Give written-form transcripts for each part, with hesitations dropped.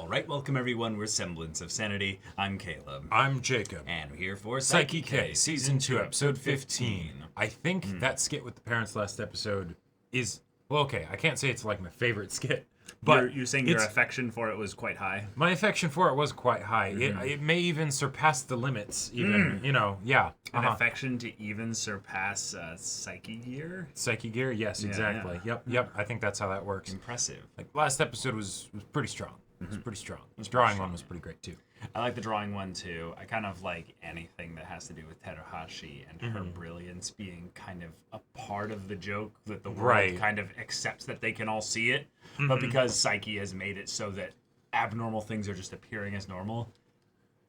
Alright, welcome everyone. We're Semblance of Sanity. I'm Caleb. I'm Jacob. And we're here for Saiki K, Season 2, Episode 15. I think that skit with the parents last episode is... Well, okay, I can't say it's like my favorite skit. But you're saying your affection for it was quite high? My affection for it was quite high. It may even surpass the limits, even, you know, yeah. An affection to even surpass Saiki gear? Saiki gear, yes, exactly. Yeah. Yep, I think that's how that works. Impressive. Like, last episode was pretty strong. It was pretty strong. The drawing one was pretty great, too. I like the drawing one, too. I kind of like anything that has to do with Teruhashi and her brilliance being kind of a part of the joke, that the world kind of accepts that they can all see it. But because Saiki has made it so that abnormal things are just appearing as normal,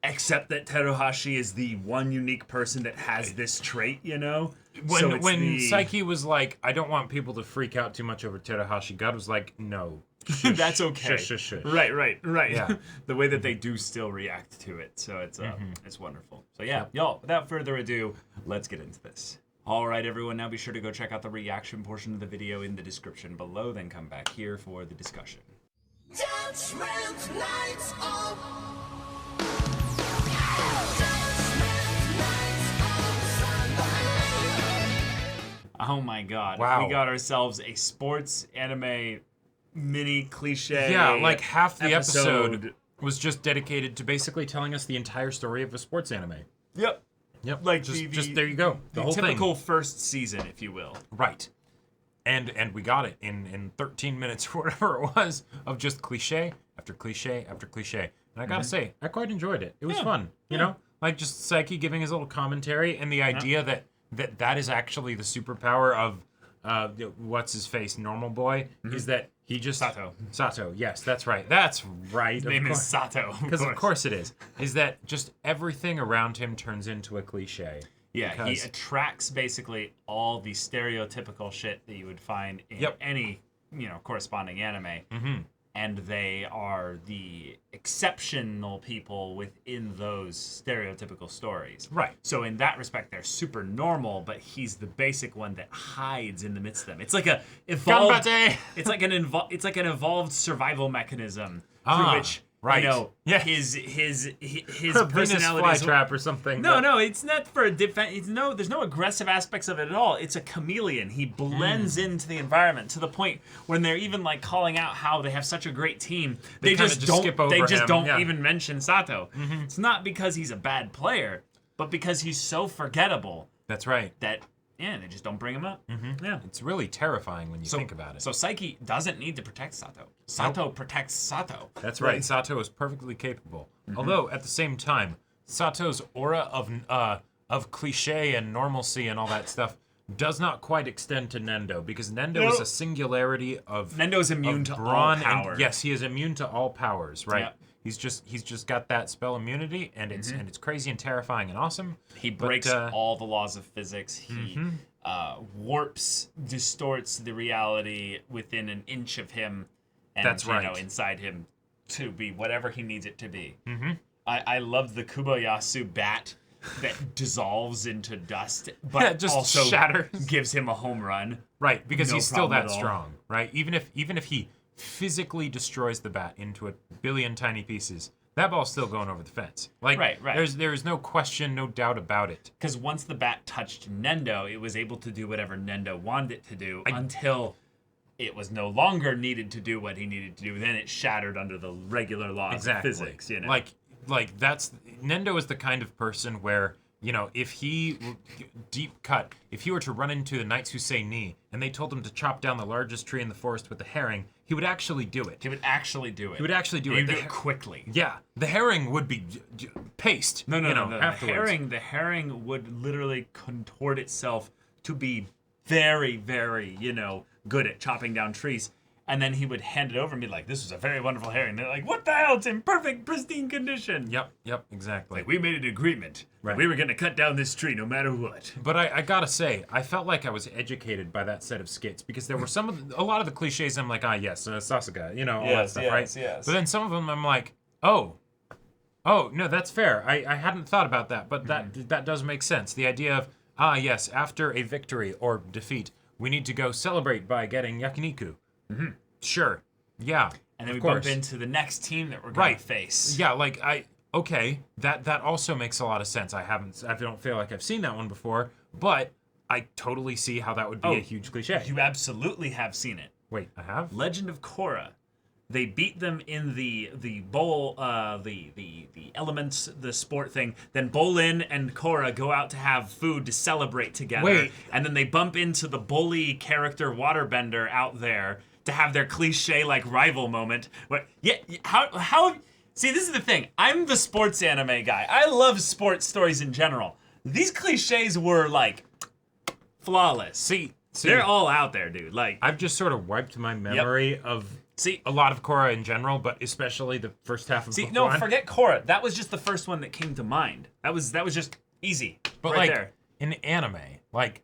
except that Teruhashi is the one unique person that has this trait, you know? When Saiki was like, I don't want people to freak out too much over Teruhashi, God was like, no. Shush, that's okay. Shush. Right. Yeah. The way that they do still react to it, so it's wonderful. So yeah, y'all, without further ado, let's get into this. Alright everyone, now be sure to go check out the reaction portion of the video in the description below, then come back here for the discussion. Judgment nights of Oh my god. Wow. We got ourselves a sports anime mini cliche. Yeah, like half the episode was just dedicated to basically telling us the entire story of a sports anime. Yep. Like just there you go. The whole typical thing. first season, if you will. Right. And we got it in 13 minutes or whatever it was of just cliche after cliche after cliche. And I gotta say, I quite enjoyed it. It was fun. You know? Like just Saiki giving his little commentary and the idea that is actually the superpower of what's his face, Normal Boy, is that he just Sato, yes, that's right. His name is Sato. Because of course it is. Is that just everything around him turns into a cliche. Yeah, he attracts basically all the stereotypical shit that you would find in any, corresponding anime. And they are the exceptional people within those stereotypical stories. Right. So in that respect, they're super normal, but he's the basic one that hides in the midst of them. It's like a evolved. It's like an evolved survival mechanism through which his personality flytrap or something. No, it's not for a defense. There's no aggressive aspects of it at all. It's a chameleon. He blends into the environment to the point when they're even like calling out how they have such a great team. They just don't even mention Sato. It's not because he's a bad player, but because he's so forgettable. That's right. They just don't bring him up. Yeah. It's really terrifying when you think about it. So Saiki doesn't need to protect Sato. Sato protects Sato. That's right. Sato is perfectly capable. Although, at the same time, Sato's aura of cliche and normalcy and all that stuff does not quite extend to Nendo, because Nendo is a singularity of Nendo's immune to brawn all power. Yes, he is immune to all powers, right? Yep. He's just got that spell immunity, and it's crazy and terrifying and awesome. He breaks all the laws of physics. He warps, distorts the reality within an inch of him, and inside him to be whatever he needs it to be. I love the Kuboyasu bat that dissolves into dust, but just also shatters. Gives him a home run. Right, because he's still that at all. strong, right? Even if he physically destroys the bat into a billion tiny pieces, that ball's still going over the fence. Like, right. There's no question, no doubt about it. Because once the bat touched Nendo, it was able to do whatever Nendo wanted it to do until it was no longer needed to do what he needed to do. Then it shattered under the regular laws of physics. You know, like that's Nendo is the kind of person where, if he if he were to run into the Knights who say ni and they told him to chop down the largest tree in the forest with a herring, he would actually do it. He would actually do it. He would actually do it. He'd do it quickly. Yeah, the herring would be paced. No. Afterwards. The herring would literally contort itself to be very, very, good at chopping down trees. And then he would hand it over and be like, "This is a very wonderful herring." They're like, "What the hell? It's in perfect, pristine condition." Yep, exactly. Like, we made an agreement. Right. We were going to cut down this tree no matter what. But I gotta say, I felt like I was educated by that set of skits, because there were a lot of the cliches I'm like, yes, Sasuga, all that stuff, right? Yes. But then some of them I'm like, oh, no, that's fair. I hadn't thought about that, but that does make sense. The idea of, yes, after a victory or defeat, we need to go celebrate by getting yakiniku. Sure. Yeah. and then we course. bump into the next team that we're gonna face. Yeah, like okay, that also makes a lot of sense. I don't feel like I've seen that one before, but I totally see how that would be a huge cliche. You absolutely have seen it. Wait, I have? Legend of Korra. They beat them in the bowl, the elements, the sport thing. Then Bolin and Korra go out to have food to celebrate together. Wait. And then they bump into the bully character Waterbender out there to have their cliche like rival moment. But yeah, how? See, this is the thing. I'm the sports anime guy. I love sports stories in general. These cliches were like flawless. See, They're all out there, dude. Like I've just sort of wiped my memory of a lot of Korra in general, but especially the first half of book no, one. forget Korra. That was just the first one that came to mind. That was just easy. But right like there. in anime, like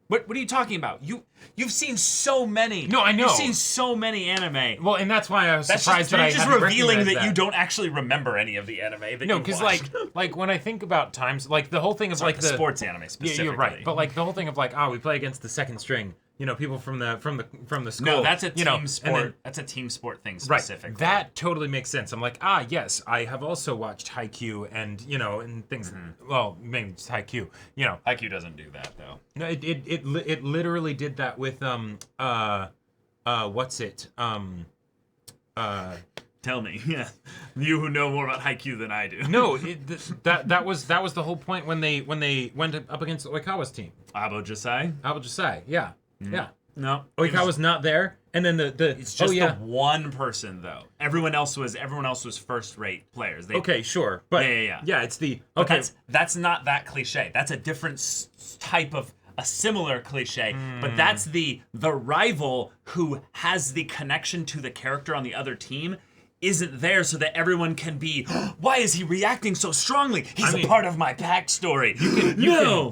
What are you talking about? You've seen so many. No, I know. You've seen so many anime. well, and that's why I was surprised that I you're just hadn't revealing recognized that you don't actually remember any of the anime that No, you because watched. like when I think about times, like the whole thing of like the sports anime specifically. Yeah, you're right. But like the whole thing of like, we play against the second string. You know, people from the school. No, that's a team and sport. then- That's a team sport thing Right. specifically. That totally makes sense. I'm like, yes, I have also watched Haikyuu and and things. Mm-hmm. Well, maybe just Haikyuu. You know, Haikyuu doesn't do that though. no, it literally did that with what's it Tell me, yeah, you who know more about Haikyuu than I do. No, that was the whole point when they went up against Oikawa's team. Abo Josai? I will just say, yeah. No. Oikawa's not there, and then the It's just the one person though. Everyone else was first rate players. Okay, sure, but Yeah. it's the But okay. that's not that cliche. That's a different type of a similar cliche, but that's the rival who has the connection to the character on the other team isn't there so that everyone can be, why is he reacting so strongly? He's a part of my backstory.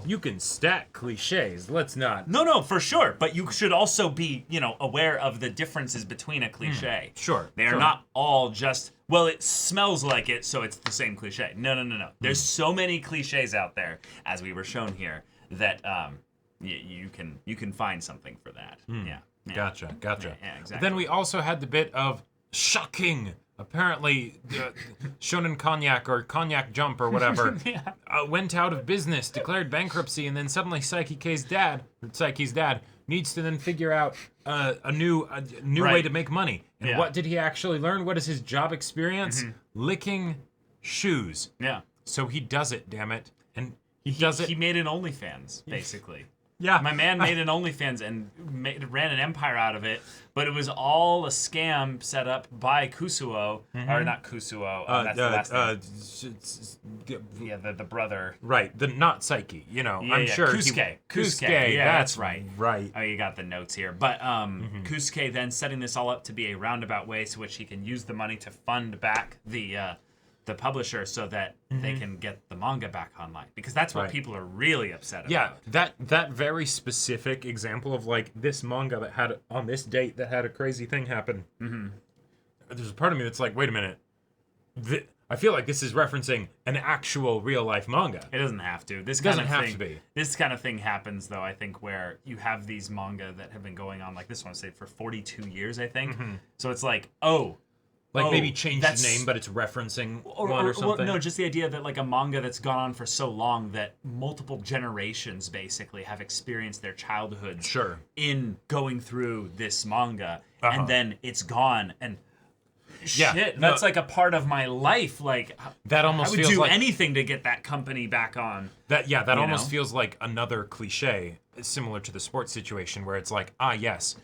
You can stack cliches. Let's not. No, for sure. But you should also be, aware of the differences between a cliche. Sure. They are not all just, well, it smells like it, so it's the same cliche. No. There's so many cliches out there, as we were shown here, that you can find something for that. Yeah. Gotcha. Yeah, exactly. Then we also had the bit of shocking. Apparently, Shonen Cognac or Cognac Jump or whatever went out of business, declared bankruptcy, and then suddenly Psyche's dad needs to then figure out a new way to make money. And what did he actually learn? What is his job experience? Licking shoes. Yeah. So he does it, damn it, and he does it. He made an OnlyFans, basically. Yeah, My man made an OnlyFans and ran an empire out of it, but it was all a scam set up by Kusuo, or not Kusuo, that's the last name. Yeah, the brother. Right, not Saiki, I'm sure. Kusuke, yeah, that's right. Right. Oh, you got the notes here. But Kusuke then setting this all up to be a roundabout way so which he can use the money to fund back the publisher so that they can get the manga back online, because that's what people are really upset about. Yeah, that very specific example of like this manga that had on this date that had a crazy thing happen. There's a part of me that's like, wait a minute, I feel like this is referencing an actual real life manga. It doesn't have to. This doesn't have to be. This kind of thing happens though, I think, where you have these manga that have been going on, like this one, say for 42 years, I think. So it's like, maybe change the name, but it's referencing one or something. No, just the idea that like a manga that's gone on for so long that multiple generations basically have experienced their childhoods in going through this manga, and then it's gone. And that's like a part of my life. Like that almost I would feels do like anything to get that company back on. That almost feels like another cliche, similar to the sports situation, where it's like, yes.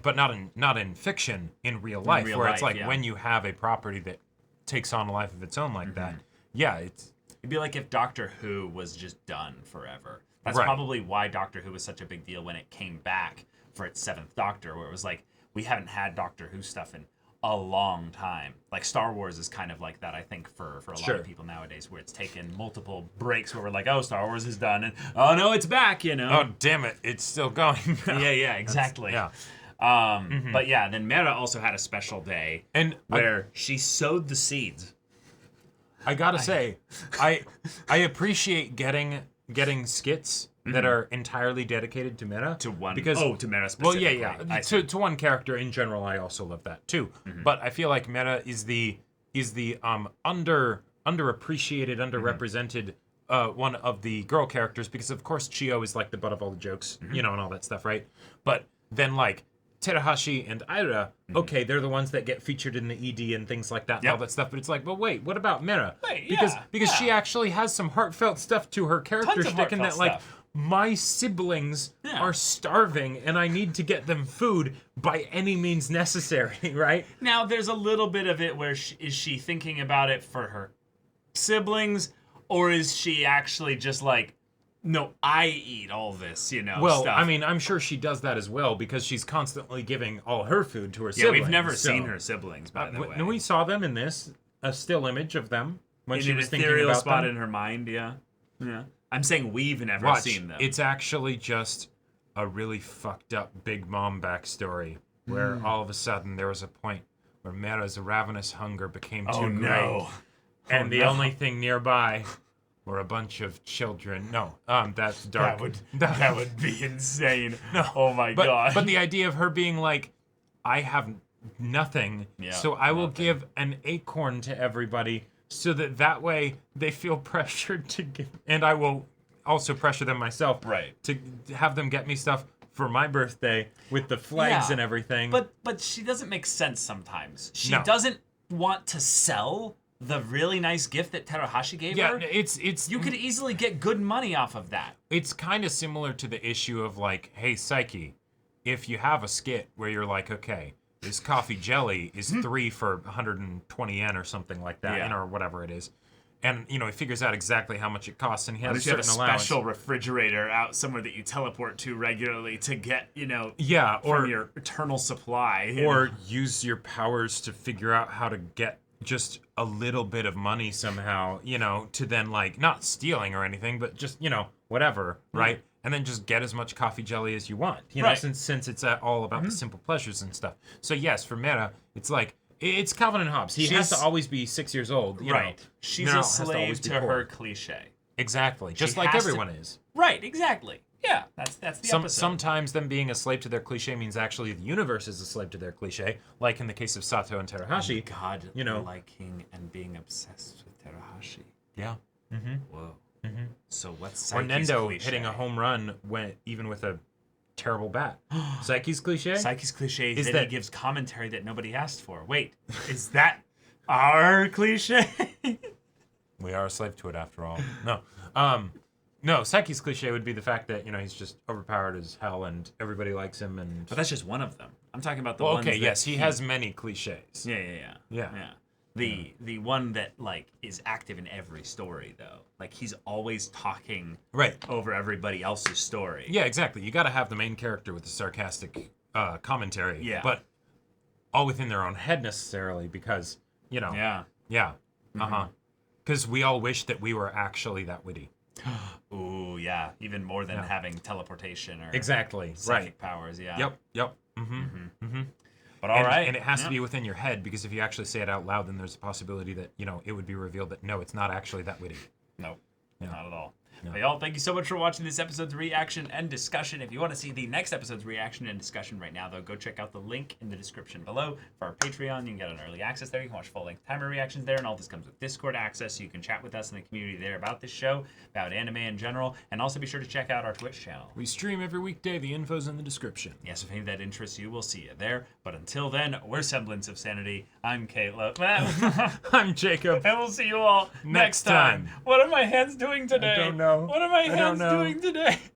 But not in fiction, in real life, it's like when you have a property that takes on a life of its own like that. Yeah, it'd be like if Doctor Who was just done forever. That's probably why Doctor Who was such a big deal when it came back for its 7th Doctor, where it was like, we haven't had Doctor Who stuff in a long time. Like Star Wars is kind of like that, I think, for a lot of people nowadays, where it's taken multiple breaks where we're like, Star Wars is done, and oh no, it's back, Oh damn it, it's still going. Yeah, exactly. But yeah, then Mera also had a special day where she sowed the seeds. I gotta say, I appreciate getting skits that are entirely dedicated to meta. To one. Because, to meta well, specifically. yeah. To one character in general, I also love that too. But I feel like meta is the underappreciated, underrepresented one of the girl characters, because of course Chio is like the butt of all the jokes, and all that stuff, right? But then like Terahashi and Aira, okay, they're the ones that get featured in the ED and things like that and all that stuff. But it's like, but wait, what about Mera? Because she actually has some heartfelt stuff to her character shtick, in that like, my siblings are starving and I need to get them food by any means necessary, right? Now, there's a little bit of it where is she thinking about it for her siblings, or is she actually just like, no, I eat all this, Well, stuff. I mean, I'm sure she does that as well, because she's constantly giving all her food to her Yeah, siblings. we've never seen her siblings, by the way. We saw them in this, a still image of them when she was thinking ethereal about spot them. in her mind, yeah. I'm saying we've never Watch, seen them. it's actually just a really fucked up Big Mom backstory, where all of a sudden there was a point where Mera's ravenous hunger became too great, and the only thing nearby were a bunch of children. No, that's dark. That would be insane. No, oh my god. But the idea of her being like, I have nothing, so I will give an acorn to everybody, so that way they feel pressured to give, and I will also pressure them myself, to have them get me stuff for my birthday with the flags and everything. But she doesn't make sense sometimes. She doesn't want to sell the really nice gift that Terahashi gave her. Yeah, it's you could easily get good money off of that. It's kind of similar to the issue of like, hey, Saiki, if you have a skit where you're like, okay, this coffee jelly is 3 for 120 yen or something like that, or whatever it is, and he figures out exactly how much it costs, and he has a certain allowance. Special refrigerator out somewhere that you teleport to regularly to get, or your eternal supply, or use your powers to figure out how to get just a little bit of money somehow, to then like, not stealing or anything, but just, whatever, right? And then just get as much coffee jelly as you want, since it's all about the simple pleasures and stuff. So yes, for Mera, it's like, it's Calvin and Hobbes. He has to always be 6 years old, right? She's a slave to her cliche. Exactly, just like everyone is. Right, exactly. Yeah, that's the episode. Sometimes them being a slave to their cliche means actually the universe is a slave to their cliche, like in the case of Sato and Terahashi. God, liking and being obsessed with Terahashi. Yeah. Whoa. So what's Saiki's or Nendo cliche? hitting a home run even with a terrible bat. Saiki's cliche? Saiki's cliche is that he gives commentary that nobody asked for. Wait, is that our cliche? We are a slave to it after all. No. No, Saiki's cliche would be the fact that, he's just overpowered as hell and everybody likes him. But that's just one of them. I'm talking about the ones that yes, he has many cliches. Yeah. The one that like is active in every story though. Like he's always talking over everybody else's story. Yeah, exactly. You got to have the main character with the sarcastic commentary. Yeah. But all within their own head necessarily, because Yeah. Because we all wish that we were actually that witty. Ooh, yeah. Even more than having teleportation or psychic powers. Yeah. Yep. But all right. And it has to be within your head, because if you actually say it out loud, then there's a possibility that, it would be revealed that, no, it's not actually that witty. Nope. Not at all. But y'all, thank you so much for watching this episode's reaction and discussion. If you want to see the next episode's reaction and discussion right now, though, go check out the link in the description below for our Patreon. You can get an early access there. You can watch full-length timer reactions there, and all this comes with Discord access, so you can chat with us in the community there about this show, about anime in general, and also be sure to check out our Twitch channel. We stream every weekday. The info's in the description. Yes, if any of that interests you, we'll see you there. But until then, we're Semblance of Sanity. I'm Caleb. I'm Jacob. And we'll see you all next time. What are my hands doing today? I don't know. What are my hands doing today?